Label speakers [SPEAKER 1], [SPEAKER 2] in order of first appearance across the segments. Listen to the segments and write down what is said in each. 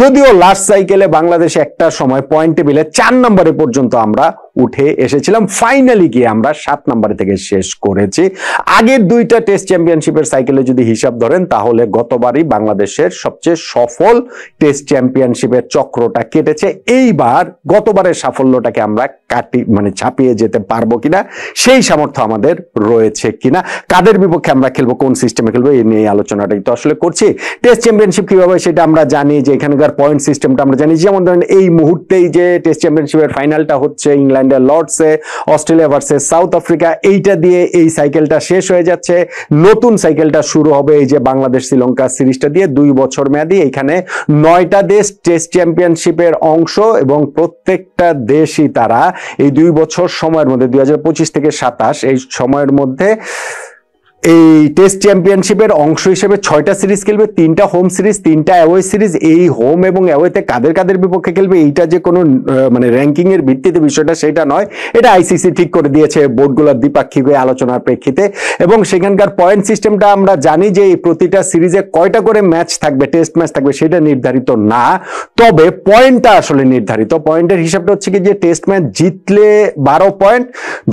[SPEAKER 1] যদিও লাস্ট সাইকেলে বাংলাদেশ একটা সময় পয়েন্ট টেবিলে 4 নম্বরে পর্যন্ত আমরা উঠে এসেছিলাম, ফাইনালি গিয়ে আমরা 7 নম্বরে থেকে শেষ করেছি। আগের দুইটা টেস্ট চ্যাম্পিয়নশিপের সাইকেলে যদি হিসাব ধরেন তাহলে গতবারই বাংলাদেশের সবচেয়ে সফল টেস্ট চ্যাম্পিয়নশিপের চক্রটা কেটেছে। এইবার গতবারের সাফল্যটাকে আমরা ছাপিয়ে যেতে পারবো কিনা, সেই সামর্থ্য আমাদের রয়েছে কিনা, কাদের বিপক্ষে আমরা খেলবো, কোন সিস্টেমে খেলবো, এই নিয়ে আলোচনাটাই তো আসলে করছি। টেস্ট চ্যাম্পিয়নশিপ কিভাবে সেটা আমরা জানি, যে এখানকার পয়েন্ট সিস্টেমটা আমরা জানি। যেমন ধরেন এই মুহূর্তেই যে টেস্ট চ্যাম্পিয়নশিপের ফাইনালটা হচ্ছে ইংল্যান্ডের লর্ডসে, অস্ট্রেলিয়া ভার্সেস সাউথ আফ্রিকা, এইটা দিয়ে এই সাইকেলটা শেষ হয়ে যাচ্ছে। নতুন সাইকেলটা শুরু হবে এই যে বাংলাদেশ শ্রীলঙ্কা সিরিজটা দিয়ে, 2 বছর মেয়াদী। এখানে 9টা দেশ টেস্ট চ্যাম্পিয়নশিপের অংশ এবং প্রত্যেকটা দেশই তারা এই 2 বছর সময়ের মধ্যে 2025 থেকে 27 এই সময়ের মধ্যে এই টেস্ট চ্যাম্পিয়নশিপের অংশ হিসেবে 6টা সিরিজ খেলবে, 3টা হোম সিরিজ, 3টা অ্যাওয়ে সিরিজ। এই হোম এবং অ্যাওয়েতে কাদের কাদের বিপক্ষে খেলবে এইটা যে কোনো র্যাঙ্কিং এর ভিত্তিতে বিষয়টা সেটা নয়, এটা আইসিসি ঠিক করে দিয়েছে বোর্ডগুলোর দ্বিপাক্ষিক আলোচনার প্রেক্ষিতে। এবং সেখানকার পয়েন্ট সিস্টেমটা আমরা জানি যে এই প্রতিটা সিরিজে কয়টা করে ম্যাচ থাকবে, টেস্ট ম্যাচ থাকবে, সেটা নির্ধারিত না, তবে পয়েন্টটা আসলে নির্ধারিত। পয়েন্টের হিসাবটা হচ্ছে কি যে টেস্ট ম্যাচ জিতলে 12 পয়েন্ট,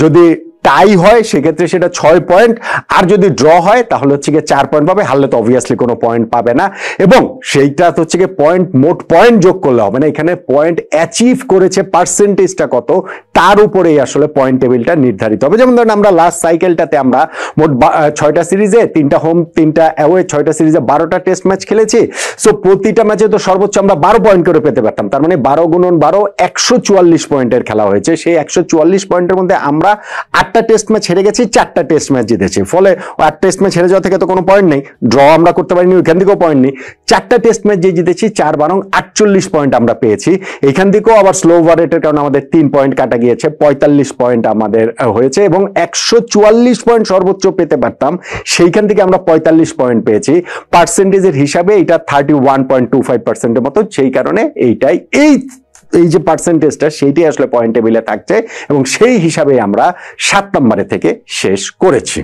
[SPEAKER 1] যদি টাই হয় সেক্ষেত্রে সেটা 6 পয়েন্ট, আর যদি ড্র হয় তাহলে হচ্ছে গিয়ে 4 পয়েন্ট পাবে, হারলে তো অবভিয়াসলি কোনো পয়েন্ট পাবে না। এবং সেইটা হচ্ছে গিয়ে পয়েন্ট, মোট পয়েন্ট যোগ করলে হবে না, এখানে পয়েন্ট অ্যাচিভ করেছে পার্সেন্টেজটা কত তার উপরেই আসলে পয়েন্ট টেবিলটা নির্ধারিত হবে। যেমন ধরেন আমরা লাস্ট সাইকেলটাতে আমরা মোট 6টা সিরিজে, 3টা হোম 3টা অ্যাওয়ে, 6টা সিরিজে 12টা টেস্ট ম্যাচ খেলেছি। সো প্রতিটা ম্যাচে তো সর্বোচ্চ আমরা 12 পয়েন্ট করে পেতে পারতাম, তার মানে 12 গুণন 12 144 পয়েন্টের খেলা হয়েছে। সেই 144 পয়েন্টের মধ্যে আমরা 8টা টেস্ট ম্যাচ হেরে গেছি, 4টা টেস্ট ম্যাচ জিতেছি। ফলে 8 টেস্ট ম্যাচ হেরে যাওয়া থেকে তো কোনো পয়েন্ট নেই, ড্র আমরা করতে পারিনি, ওইখান থেকেও পয়েন্ট নেই। 4টা টেস্ট ম্যাচ যে জিতেছি 4 বারং 48 পয়েন্ট আমরা পেয়েছি। এখান থেকেও আবার স্লো ওভার রেটের কারণে আমাদের 3 পয়েন্ট কাটা গিয়েছে, 45 পয়েন্ট আমাদের হয়েছে। এবং 144 পয়েন্ট সর্বোচ্চ পেতে পারতাম, সেইখান থেকে আমরা 45 পয়েন্ট পেয়েছি। পার্সেন্টেজের হিসাবে এটা 31.25%-এর মতো। সেই কারণে এইটাই এই যে পার্সেন্টেজটা সেইটাই আসলে পয়েন্ট টেবিলে থাকছে, এবং সেই হিসাবে আমরা 7 নম্বরে থেকে শেষ করেছি।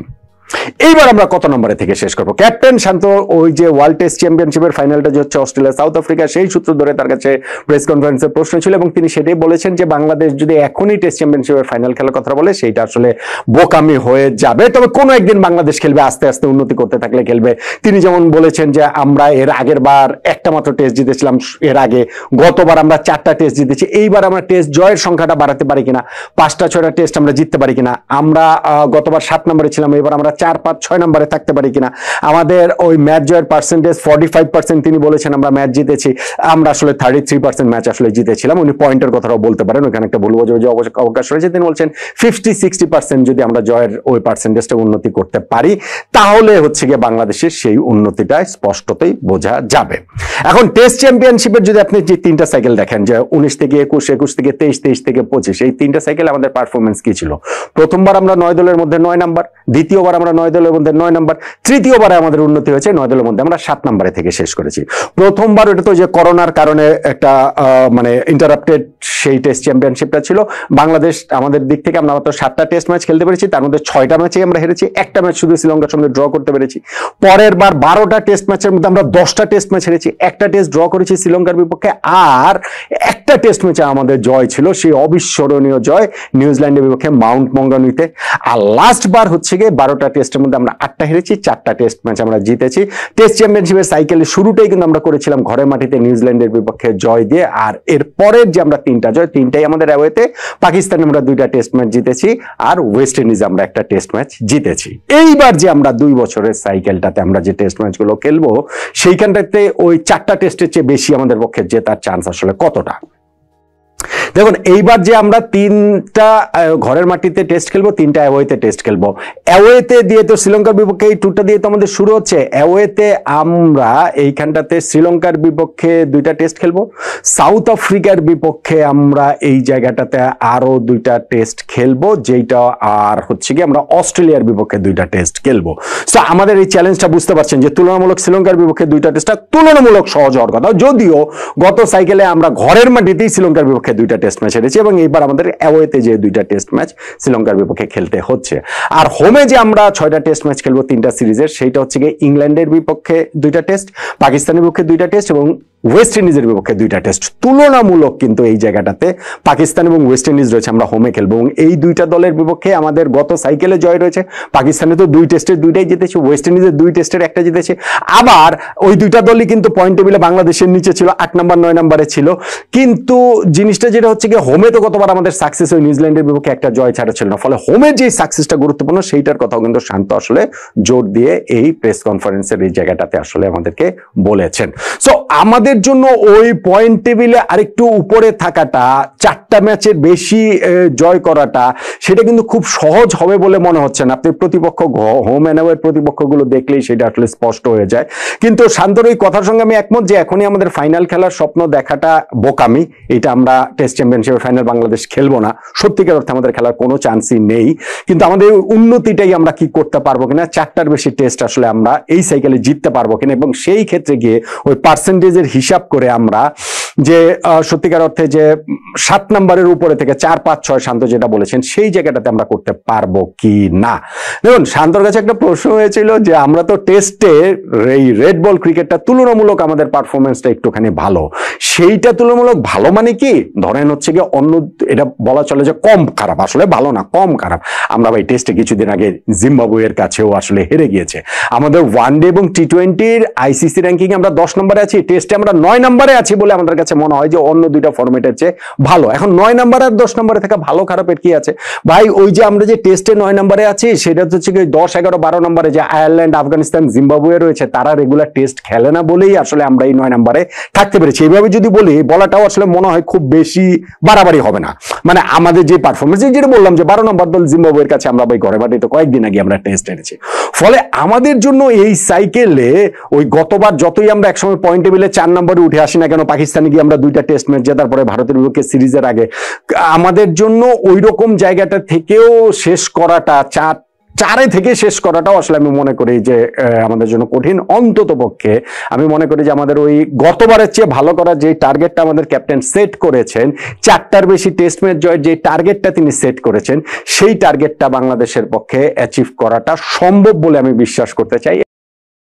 [SPEAKER 1] এইবার আমরা কত নম্বরে থেকে শেষ করবো? ক্যাপ্টেন শান্ত ওই যে ওয়ার্ল্ড টেস্ট চ্যাম্পিয়নশিপের ফাইনালটা যে হচ্ছে অস্ট্রেলিয়া সাউথ আফ্রিকা, সেই সূত্র ধরে তার কাছে প্রেস কনফারেন্সের প্রশ্ন ছিল, এবং তিনি সেটাই বলেছেন যে বাংলাদেশ যদি এখনই টেস্ট চ্যাম্পিয়নশিপের ফাইনাল খেলার কথা বলে সেইটা আসলে বোকামি হয়ে যাবে, তবে কোনো একদিন বাংলাদেশ খেলবে, আস্তে আস্তে উন্নতি করতে থাকলে খেলবে। তিনি যেমন বলেছেন যে আমরা এর আগের বার একটা মাত্র টেস্ট জিতেছিলাম, এর আগে গতবার আমরা 4টা টেস্ট জিতেছি, এইবার আমরা টেস্ট জয়ের সংখ্যাটা বাড়াতে পারি কিনা, 5টা 6টা টেস্ট আমরা জিততে পারি কিনা, আমরা গতবার 7 নম্বরে ছিলাম, এবার আমরা 4, 5, 6 নম্বরে থাকতে পারি কিনা, আমাদের ওই ম্যাচ জয়ের পার্সেন্টেজ 45% তিনি বলেছেন আমরা ম্যাচ জিতেছি, আমরা আসলে 33% ম্যাচ আসলে জিতেছিলাম। উনি পয়েন্টের কথাটাও বলতে পারেন, ওখানে একটা ভুল বোঝাবুঝি অবকাশ রয়েছে। তিনি বলছেন 50-60% যদি আমরা জয়ের ওই পার্সেন্টেজটা উন্নতি করতে পারি তাহলে হচ্ছে গিয়ে বাংলাদেশের সেই উন্নতিটা স্পষ্টতই বোঝা যাবে। এখন টেস্ট চ্যাম্পিয়নশিপের যদি আপনি যে 3টা সাইকেল দেখেন, যে 19 থেকে 21, 21 থেকে 23, 23 থেকে 25, এই 3টা সাইকেল আমাদের পারফরমেন্স কি ছিল? প্রথমবার আমরা 9 দলের মধ্যে 9 নাম্বার, দ্বিতীয়বার আমরা 9 দলের মধ্যে 9 নাম্বার, তৃতীয়বারে আমাদের উন্নতি হয়েছে 9 দলের মধ্যে আমরা 7 নম্বরে থেকে শেষ করেছি। প্রথমবার ওটা তো যে করোনার কারণে একটা ইন্টারাপ্টেড সেই টেস্ট চ্যাম্পিয়নশিপটা ছিল। বাংলাদেশ আমাদের দিক থেকে আমরা মাত্র 7টা টেস্ট ম্যাচ খেলতে পেরেছি, তার মধ্যে 6টা ম্যাচে আমরা হেরেছি, একটা ম্যাচ শুধু শ্রীলঙ্কার সঙ্গে ড্র করতে পেরেছি। পরের বার 12টা টেস্ট ম্যাচের মধ্যে আমরা 10টা টেস্ট ম্যাচ হেরেছি, একটা টেস্ট ড্র করেছি শ্রীলঙ্কার বিপক্ষে, আর একটা টেস্ট ম্যাচে আমাদের জয় ছিল, সেই অবিস্মরণীয় জয় নিউজিল্যান্ডের বিপক্ষে মাউন্ট মঙ্গানুইতে। আর লাস্ট বার হচ্ছে গিয়ে 12টা টেস্টের মধ্যে আমরা 8টা হেরেছি, 4টা টেস্ট ম্যাচ আমরা জিতেছি। টেস্ট চ্যাম্পিয়নশিপের সাইকেলের শুরুটাই কিন্তু আমরা করেছিলাম ঘরের মাটিতে নিউজিল্যান্ডের বিপক্ষে জয় দিয়ে, আর এর পরের যে আমরা 3টা জয়, 3টাই আমাদের অ্যাওয়েতে। পাকিস্তানে আমরা 2টা টেস্ট ম্যাচ জিতেছি, আর ওয়েস্ট ইন্ডিজে আমরা একটা টেস্ট ম্যাচ জিতেছি। এইবার যে আমরা 2 বছরের সাইকেলটাতে আমরা যে টেস্ট ম্যাচগুলো খেলবো সেইখানটাতে ওই 4টা টেস্টের চেয়ে বেশি আমাদের পক্ষে জেতার চান্স আসলে কতটা? দেখুন, এইবার যে আমরা 3টা ঘরের মাটিতে টেস্ট খেলবো, 3টা অ্যাওয়েতে টেস্ট খেলবো। অ্যাওয়েতে দিয়ে তো শ্রীলঙ্কার বিপক্ষে এই টুরটা দিয়ে তো আমাদের শুরু হচ্ছে। অ্যাওয়েতে আমরা এইখানটাতে শ্রীলঙ্কার বিপক্ষে 2টা টেস্ট খেলবো, সাউথ আফ্রিকার বিপক্ষে আমরা এই জায়গাটাতে আরো 2টা টেস্ট খেলবো, যেটা আর হচ্ছে কি আমরা অস্ট্রেলিয়ার বিপক্ষে 2টা টেস্ট খেলবো। সো আমাদের এই চ্যালেঞ্জটা বুঝতে পারছেন যে তুলনামূলক শ্রীলঙ্কার বিপক্ষে 2টা টেস্টটা তুলনামূলক সহজ হওয়ার কথা, যদিও গত সাইকেলে আমরা ঘরের মাটিতেই শ্রীলঙ্কার বিপক্ষে 2টা টেস্ট ম্যাচ হেরেছি, এবং এইবার আমাদের অ্যাওয়েতে যে 2টা টেস্ট ম্যাচ শ্রীলঙ্কার বিপক্ষে খেলতে হচ্ছে। আর হোমে যে আমরা 6টা টেস্ট ম্যাচ খেলবো 3টা সিরিজের, সেইটা হচ্ছে গিয়ে ইংল্যান্ডের বিপক্ষে 2টা টেস্ট, পাকিস্তানের বিপক্ষে 2টা টেস্ট এবং ওয়েস্ট ইন্ডিজের বিপক্ষে 2টা টেস্ট। তুলনামূলক কিন্তু এই জায়গাটাতে পাকিস্তান এবং ওয়েস্ট ইন্ডিজ রয়েছে, আমরা হোমে খেলবো এবং এই 2টা দলের বিপক্ষে আমাদের গত সাইকেলে জয় রয়েছে। পাকিস্তানে তো 2 টেস্টের 2টাই জিতেছে, ওয়েস্ট ইন্ডিজের 2 টেস্টের 1টা জিতেছে। আবার ওই 2টা দলই কিন্তু পয়েন্ট টেবিলে বাংলাদেশের নিচে ছিল, 8 নম্বর 9 নম্বরে ছিল। কিন্তু জিনিসটা যেটা হচ্ছে কি, হোমে তো গতবার আমাদের সাকসেস ওই নিউজিল্যান্ডের বিপক্ষে 1টা জয় ছাড়া ছিল না, ফলে হোমের যে সাকসেসটা গুরুত্বপূর্ণ সেইটার কথাও কিন্তু শান্ত আসলে জোর দিয়ে এই প্রেস কনফারেন্সের এই জায়গাটাতে আসলে আমাদেরকে বলেছেন। সো আমাদের জন্য ওই পয়েন্ট টেবিলে আরেকটু উপরে থাকাটা, 4টা ম্যাচের বেশি জয় করাটা, সেটা কিন্তু খুব সহজ হবে বলে মনে হচ্ছে না। আপনি প্রতিপক্ষ হোম এন্ড অ্যাওয়ে প্রতিপক্ষগুলো দেখলেই সেটা আসলে স্পষ্ট হয়ে যায়। কিন্তু শান্তর ওই কথার সঙ্গে আমি একমত যে এখনই আমাদের ফাইনাল খেলার স্বপ্ন দেখাটা বোকামি। এটা আমরা টেস্ট চ্যাম্পিয়নশিপের ফাইনাল বাংলাদেশ খেলবো না, সত্যিকার অর্থে আমাদের খেলার কোনো চান্সই নেই। কিন্তু আমাদের উন্নতিটাই আমরা কি করতে পারবো কিনা, 4টার বেশি টেস্ট আসলে আমরা এই সাইকেলে জিততে পারবো কিনা, এবং সেই ক্ষেত্রে গিয়ে ওই পার্সেন্টেজের হিসাব করে আমরা যে সত্যিকার অর্থে যে 7 নম্বরের উপরে থেকে 4, 5, 6 শান্ত যেটা বলেছেন সেই জায়গাটাতে আমরা করতে পারবো কি না। দেখুন, শান্তর কাছে একটা প্রশ্ন হয়েছিল যে আমরা তো টেস্টে এই রেড বল ক্রিকেটটা তুলনামূলক আমাদের পারফরমেন্সটা একটুখানি ভালো, সেইটা তুলনামূলক ভালো মানে কি, ধরেন হচ্ছে গিয়ে অন্য, এটা বলা চলে যে কম খারাপ, আসলে ভালো না, কম খারাপ। আমরা ভাই টেস্টে কিছুদিন আগে জিম্বাবুয়ের কাছেও আসলে হেরে গিয়েছে। আমাদের ওয়ানডে এবং টি20-র আইসিসি র্যাঙ্কিং আমরা 10 নম্বরে আছি, টেস্টে আমরা 9 নম্বরে আছি বলে আমাদের কাছে মনে হয় যে অন্য 2টা ফরম্যাটের চেয়ে ভালো। এখন 9 নম্বর আর 10 নম্বরে থাকা ভালো খারাপের কি আছে ভাই? ওই যে আমরা যে টেস্টে 9 নম্বরে আছি, সেটা হচ্ছে কি 10, 11, 12 নম্বরে যে আয়ারল্যান্ড, আফগানিস্তান, জিম্বাবুয়ে রয়েছে, তারা রেগুলার টেস্ট খেলে না বলেই আসলে আমরা এই 9 নম্বরে থাকতে পেরেছি। এইভাবে যদি বলি, বলাটাও আসলে মনে হয় খুব বেশি বাড়াবাড়ি হবে না। মানে আমাদের যে পারফরমেন্স, যেটা বললাম যে 12 নম্বর দল জিম্বাবুয়ের কাছে আমরা ভাই ঘরে বাড়িতে কয়েকদিন আগে আমরা টেস্ট এনেছি। ফলে আমাদের জন্য এই সাইকেলে ওই গতবার যতই আমরা একসময় পয়েন্ট টেবিলে 4 নম্বরে উঠে আসি না কেন, পাকিস্তানে গিয়ে আমরা 2টা টেস্ট ম্যাচ জেতার পরে ভারতের বিপক্ষে সিরিজের আগে, আমাদের জন্য ওই রকম জায়গাটা থেকেও শেষ করাটা, 4 থেকে শেষ করাটাও আসলে আমি মনে করি যে আমাদের জন্য কঠিন। অন্তত পক্ষে আমি মনে করি যে আমাদের ওই গতবারের চেয়ে ভালো করার যে টার্গেটটা আমাদের ক্যাপ্টেন সেট করেছেন, 4টার বেশি টেস্ট ম্যাচ জয়ের যে টার্গেটটা তিনি সেট করেছেন, সেই টার্গেটটা বাংলাদেশের পক্ষে অ্যাচিভ করাটা সম্ভব বলে আমি বিশ্বাস করতে চাই।